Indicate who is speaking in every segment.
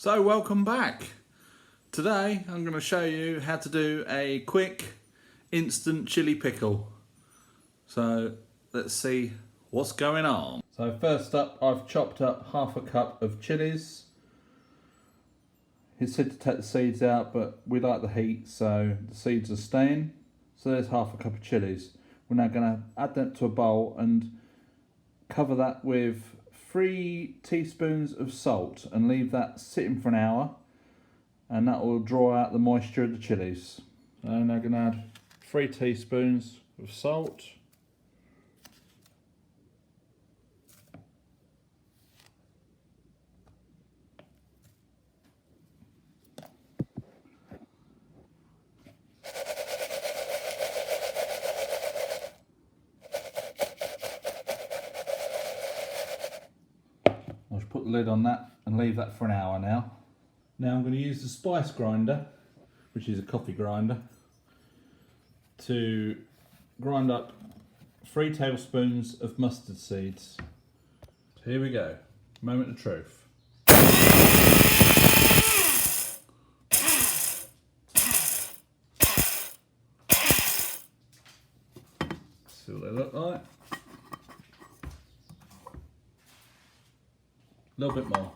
Speaker 1: So welcome back. Today I'm going to show you how to do a quick instant chili pickle. So let's see what's going on. So first up, I've chopped up half a cup of chilies. He said to take the seeds out, but we like the heat, so the seeds are staying. So there's half a cup of chilies. We're now going to add that to a bowl and cover that with 3 teaspoons of salt and leave that sitting for an hour, and that will draw out the moisture of the chilies. So now I'm going to add 3 teaspoons of salt. I'll just put the lid on that and leave that for an hour now. Now I'm going to use the spice grinder, which is a coffee grinder, to grind up 3 tablespoons of mustard seeds. So here we go, moment of truth. See what they look like. A little bit more.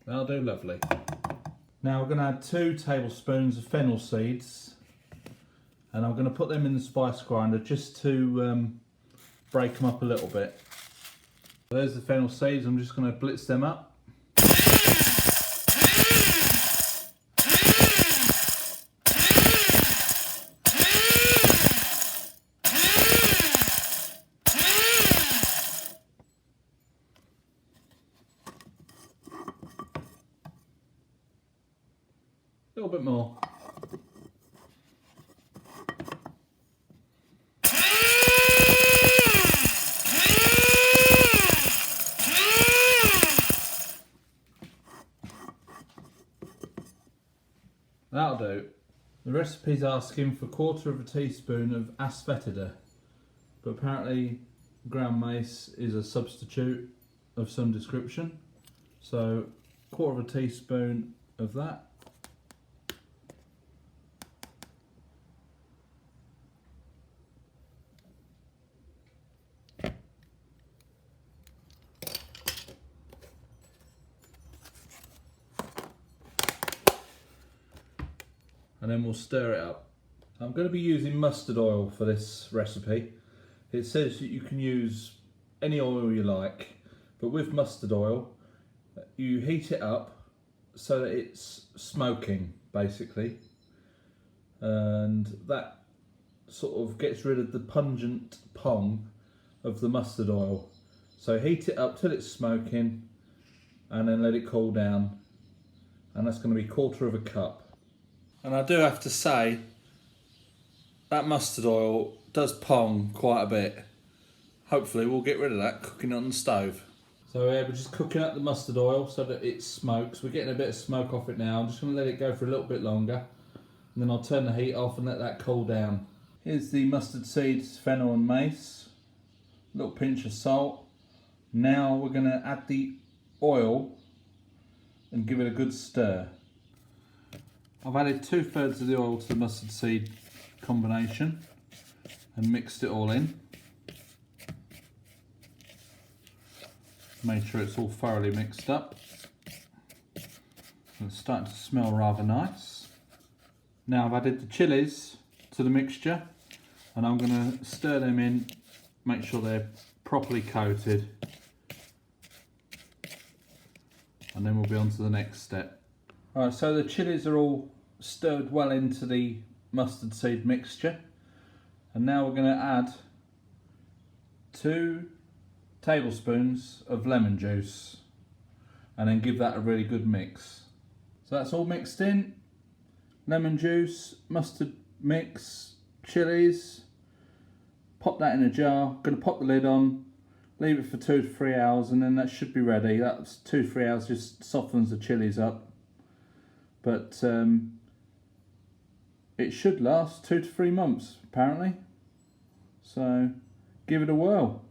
Speaker 1: That'll do lovely. Now we're going to add 2 tablespoons of fennel seeds, and I'm going to put them in the spice grinder just to break them up a little bit. There's the fennel seeds. I'm just going to blitz them up. A little bit more. That'll do. The recipe's asking for 1/4 teaspoon of asafoetida, but apparently ground mace is a substitute of some description. So 1/4 teaspoon of that. And then we'll stir it up. I'm going to be using mustard oil for this recipe. It says that you can use any oil you like, but with mustard oil, you heat it up so that it's smoking, basically. And that sort of gets rid of the pungent pong of the mustard oil. So heat it up till it's smoking and then let it cool down. And that's going to be 1/4 cup. And I do have to say, that mustard oil does pong quite a bit. Hopefully we'll get rid of that cooking on the stove. So yeah, we're just cooking up the mustard oil so that it smokes. We're getting a bit of smoke off it now. I'm just going to let it go for a little bit longer, and then I'll turn the heat off and let that cool down. Here's the mustard seeds, fennel and mace. A little pinch of salt. Now we're going to add the oil and give it a good stir. I've added 2/3 of the oil to the mustard seed combination and mixed it all in. Made sure it's all thoroughly mixed up. And it's starting to smell rather nice. Now I've added the chilies to the mixture, and I'm going to stir them in, make sure they're properly coated, and then we'll be on to the next step. Alright, so the chilies are all stirred well into the mustard seed mixture, and now we're going to add 2 tablespoons of lemon juice and then give that a really good mix. So that's all mixed in. Lemon juice, mustard mix, chilies. Pop that in a jar. Going to pop the lid on Leave it for 2 to 3 hours and then that should be ready. That's 2 to 3 hours, just softens the chilies up. But it should last 2 to 3 months apparently. So give it a whirl.